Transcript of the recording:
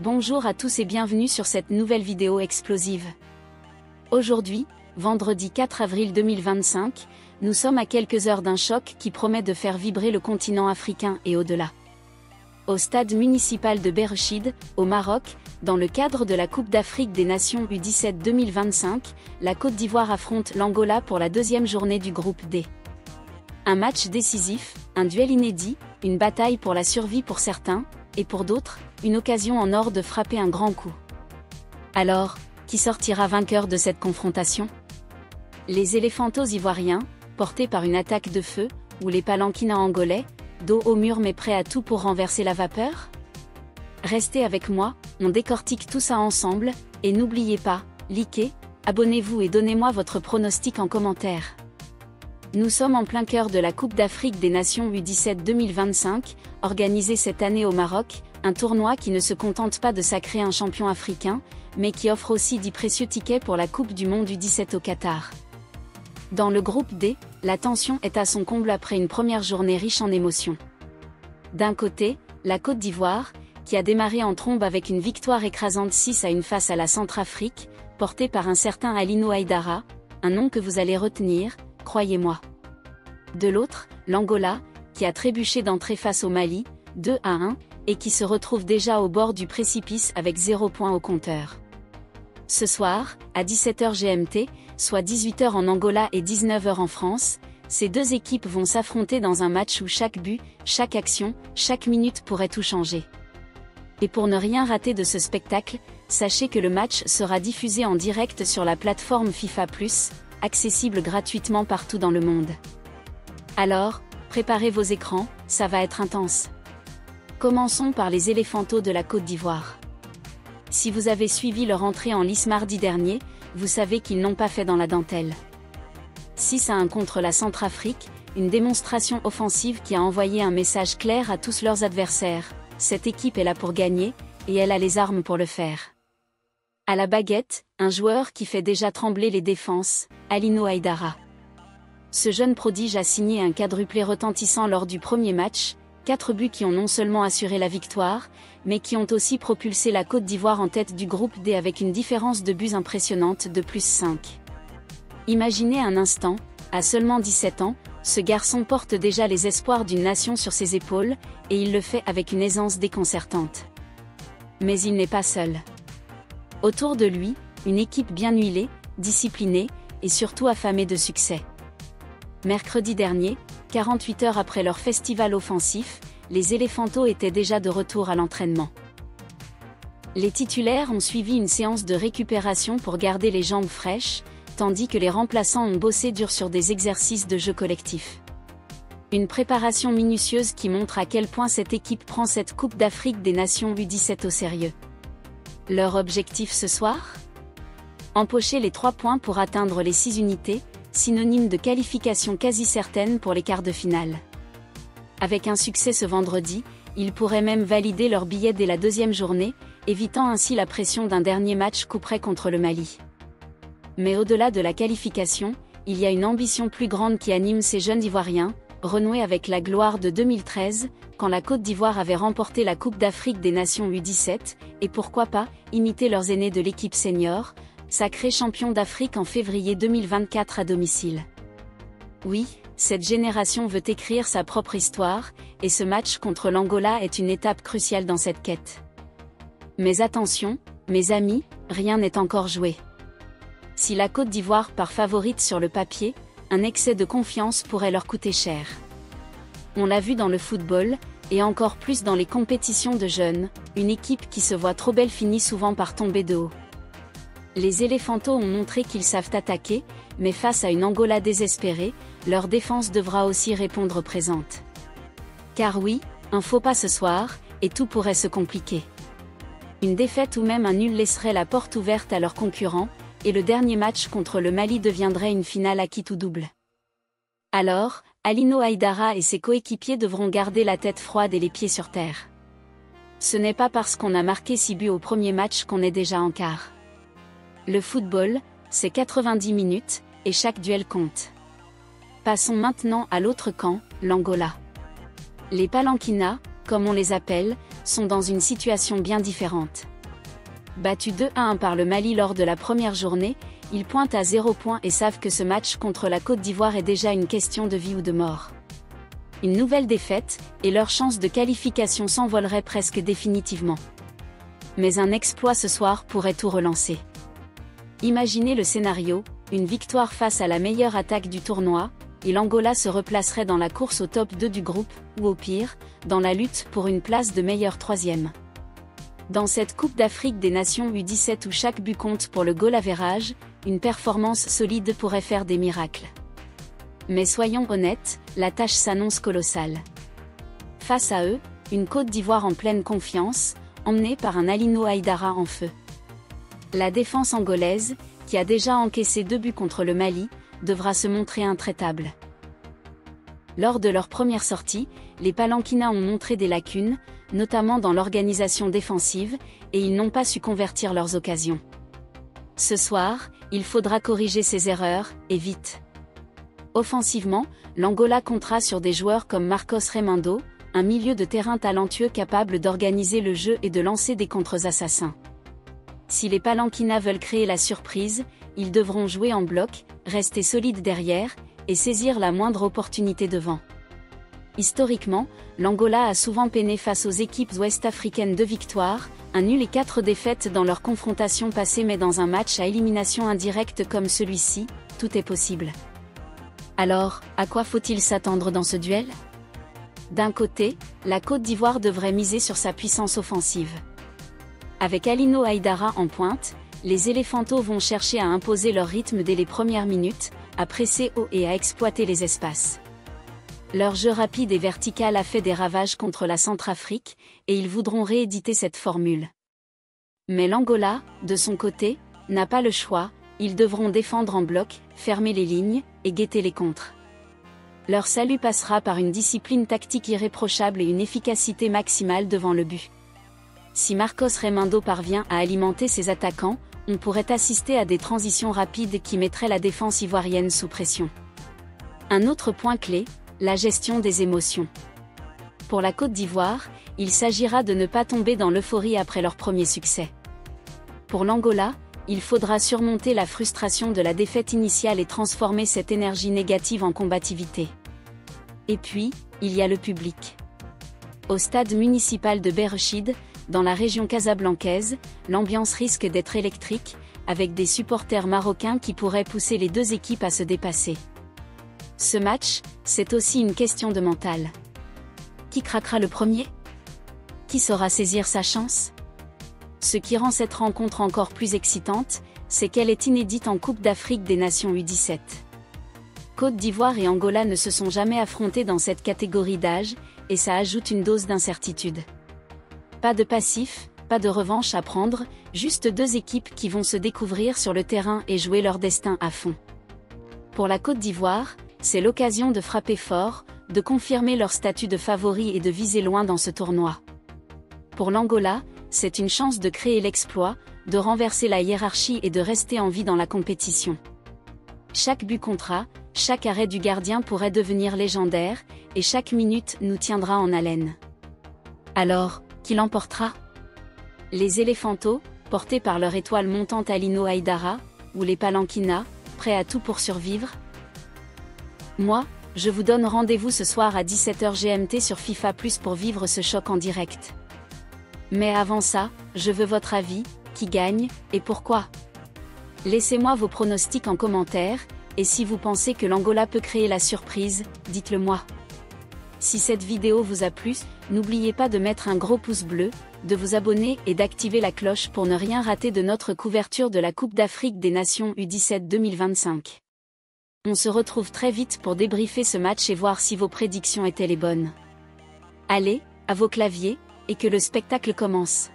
Bonjour à tous et bienvenue sur cette nouvelle vidéo explosive. Aujourd'hui, vendredi 4 avril 2025, nous sommes à quelques heures d'un choc qui promet de faire vibrer le continent africain et au-delà. Au stade municipal de Berchid, au Maroc, dans le cadre de la Coupe d'Afrique des Nations U17 2025, la Côte d'Ivoire affronte l'Angola pour la deuxième journée du groupe D. Un match décisif, un duel inédit, une bataille pour la survie pour certains, et pour d'autres, une occasion en or de frapper un grand coup. Alors, qui sortira vainqueur de cette confrontation? Les éléphantos ivoiriens, portés par une attaque de feu, ou les palanquina angolais, dos au mur mais prêts à tout pour renverser la vapeur? Restez avec moi, on décortique tout ça ensemble, et n'oubliez pas, likez, abonnez-vous et donnez-moi votre pronostic en commentaire. Nous sommes en plein cœur de la Coupe d'Afrique des Nations U17 2025, organisée cette année au Maroc, un tournoi qui ne se contente pas de sacrer un champion africain, mais qui offre aussi 10 précieux tickets pour la Coupe du Monde U17 au Qatar. Dans le groupe D, la tension est à son comble après une première journée riche en émotions. D'un côté, la Côte d'Ivoire, qui a démarré en trombe avec une victoire écrasante 6-1 face à la Centrafrique, portée par un certain Alino Aidara, un nom que vous allez retenir, croyez-moi. De l'autre, l'Angola, qui a trébuché d'entrée face au Mali, 2-1, et qui se retrouve déjà au bord du précipice avec 0 point au compteur. Ce soir, à 17h GMT, soit 18h en Angola et 19h en France, ces deux équipes vont s'affronter dans un match où chaque but, chaque action, chaque minute pourrait tout changer. Et pour ne rien rater de ce spectacle, sachez que le match sera diffusé en direct sur la plateforme FIFA+, accessible gratuitement partout dans le monde. Alors, préparez vos écrans, ça va être intense. Commençons par les éléphantos de la Côte d'Ivoire. Si vous avez suivi leur entrée en lice mardi dernier, vous savez qu'ils n'ont pas fait dans la dentelle. 6-1 contre la Centrafrique, une démonstration offensive qui a envoyé un message clair à tous leurs adversaires. Cette équipe est là pour gagner, et elle a les armes pour le faire. À la baguette, un joueur qui fait déjà trembler les défenses, Alino Aidara. Ce jeune prodige a signé un quadruplé retentissant lors du premier match, 4 buts qui ont non seulement assuré la victoire, mais qui ont aussi propulsé la Côte d'Ivoire en tête du groupe D avec une différence de buts impressionnante de +5. Imaginez un instant, à seulement 17 ans, ce garçon porte déjà les espoirs d'une nation sur ses épaules, et il le fait avec une aisance déconcertante. Mais il n'est pas seul. Autour de lui, une équipe bien huilée, disciplinée, et surtout affamée de succès. Mercredi dernier, 48 heures après leur festival offensif, les éléphantos étaient déjà de retour à l'entraînement. Les titulaires ont suivi une séance de récupération pour garder les jambes fraîches, tandis que les remplaçants ont bossé dur sur des exercices de jeu collectif. Une préparation minutieuse qui montre à quel point cette équipe prend cette Coupe d'Afrique des Nations U17 au sérieux. Leur objectif ce soir? Empocher les 3 points pour atteindre les 6 unités, synonyme de qualification quasi certaine pour les quarts de finale. Avec un succès ce vendredi, ils pourraient même valider leur billet dès la deuxième journée, évitant ainsi la pression d'un dernier match couperet contre le Mali. Mais au-delà de la qualification, il y a une ambition plus grande qui anime ces jeunes Ivoiriens, renouer avec la gloire de 2013, quand la Côte d'Ivoire avait remporté la Coupe d'Afrique des Nations U17, et pourquoi pas, imiter leurs aînés de l'équipe senior, sacrés champions d'Afrique en février 2024 à domicile. Oui, cette génération veut écrire sa propre histoire, et ce match contre l'Angola est une étape cruciale dans cette quête. Mais attention, mes amis, rien n'est encore joué. Si la Côte d'Ivoire part favorite sur le papier, un excès de confiance pourrait leur coûter cher. On l'a vu dans le football, et encore plus dans les compétitions de jeunes, une équipe qui se voit trop belle finit souvent par tomber de haut. Les éléphantos ont montré qu'ils savent attaquer, mais face à une Angola désespérée, leur défense devra aussi répondre présente. Car oui, un faux pas ce soir, et tout pourrait se compliquer. Une défaite ou même un nul laisserait la porte ouverte à leurs concurrents, et le dernier match contre le Mali deviendrait une finale à quitte ou double. Alors, Alino Aidara et ses coéquipiers devront garder la tête froide et les pieds sur terre. Ce n'est pas parce qu'on a marqué 6 buts au premier match qu'on est déjà en quart. Le football, c'est 90 minutes, et chaque duel compte. Passons maintenant à l'autre camp, l'Angola. Les palanquinas, comme on les appelle, sont dans une situation bien différente. Battus 2-1 par le Mali lors de la première journée, ils pointent à 0 points et savent que ce match contre la Côte d'Ivoire est déjà une question de vie ou de mort. Une nouvelle défaite, et leur chance de qualification s'envolerait presque définitivement. Mais un exploit ce soir pourrait tout relancer. Imaginez le scénario, une victoire face à la meilleure attaque du tournoi, et l'Angola se replacerait dans la course au top 2 du groupe, ou au pire, dans la lutte pour une place de meilleur troisième. Dans cette Coupe d'Afrique des Nations U17 où chaque but compte pour le goal average, une performance solide pourrait faire des miracles. Mais soyons honnêtes, la tâche s'annonce colossale. Face à eux, une Côte d'Ivoire en pleine confiance, emmenée par un Alino Haïdara en feu. La défense angolaise, qui a déjà encaissé 2 buts contre le Mali, devra se montrer intraitable. Lors de leur première sortie, les Palanquinas ont montré des lacunes, notamment dans l'organisation défensive, et ils n'ont pas su convertir leurs occasions. Ce soir, il faudra corriger ces erreurs, et vite. Offensivement, l'Angola comptera sur des joueurs comme Marcos Raimundo, un milieu de terrain talentueux capable d'organiser le jeu et de lancer des contres assassins. Si les Palanquinas veulent créer la surprise, ils devront jouer en bloc, rester solides derrière, et saisir la moindre opportunité devant. Historiquement, l'Angola a souvent peiné face aux équipes ouest-africaines. 2 victoires, un nul et 4 défaites dans leurs confrontations passées, mais dans un match à élimination indirecte comme celui-ci, tout est possible. Alors, à quoi faut-il s'attendre dans ce duel? D'un côté, la Côte d'Ivoire devrait miser sur sa puissance offensive. Avec Alino Haïdara en pointe, les Éléphantaux vont chercher à imposer leur rythme dès les premières minutes, à presser haut et à exploiter les espaces. Leur jeu rapide et vertical a fait des ravages contre la Centrafrique, et ils voudront rééditer cette formule. Mais l'Angola, de son côté, n'a pas le choix, ils devront défendre en bloc, fermer les lignes, et guetter les contres. Leur salut passera par une discipline tactique irréprochable et une efficacité maximale devant le but. Si Marcos Raimundo parvient à alimenter ses attaquants, on pourrait assister à des transitions rapides qui mettraient la défense ivoirienne sous pression. Un autre point clé, la gestion des émotions. Pour la Côte d'Ivoire, il s'agira de ne pas tomber dans l'euphorie après leur premier succès. Pour l'Angola, il faudra surmonter la frustration de la défaite initiale et transformer cette énergie négative en combativité. Et puis, il y a le public. Au stade municipal de Berchid, dans la région casablancaise, l'ambiance risque d'être électrique, avec des supporters marocains qui pourraient pousser les 2 équipes à se dépasser. Ce match, c'est aussi une question de mental. Qui craquera le premier? Qui saura saisir sa chance? Ce qui rend cette rencontre encore plus excitante, c'est qu'elle est inédite en Coupe d'Afrique des Nations U17. Côte d'Ivoire et Angola ne se sont jamais affrontés dans cette catégorie d'âge, et ça ajoute une dose d'incertitude. Pas de passif, pas de revanche à prendre, juste 2 équipes qui vont se découvrir sur le terrain et jouer leur destin à fond. Pour la Côte d'Ivoire, c'est l'occasion de frapper fort, de confirmer leur statut de favori et de viser loin dans ce tournoi. Pour l'Angola, c'est une chance de créer l'exploit, de renverser la hiérarchie et de rester en vie dans la compétition. Chaque but comptera, chaque arrêt du gardien pourrait devenir légendaire, et chaque minute nous tiendra en haleine. Alors, qui l'emportera? Les Éléphantaux, portés par leur étoile montante Alino Haïdara, ou les Palanquinas, prêts à tout pour survivre? Moi, je vous donne rendez-vous ce soir à 17h GMT sur FIFA Plus pour vivre ce choc en direct. Mais avant ça, je veux votre avis, qui gagne, et pourquoi? Laissez-moi vos pronostics en commentaire, et si vous pensez que l'Angola peut créer la surprise, dites-le moi. Si cette vidéo vous a plu, n'oubliez pas de mettre un gros pouce bleu, de vous abonner et d'activer la cloche pour ne rien rater de notre couverture de la Coupe d'Afrique des Nations U17 2025. On se retrouve très vite pour débriefer ce match et voir si vos prédictions étaient les bonnes. Allez, à vos claviers, et que le spectacle commence.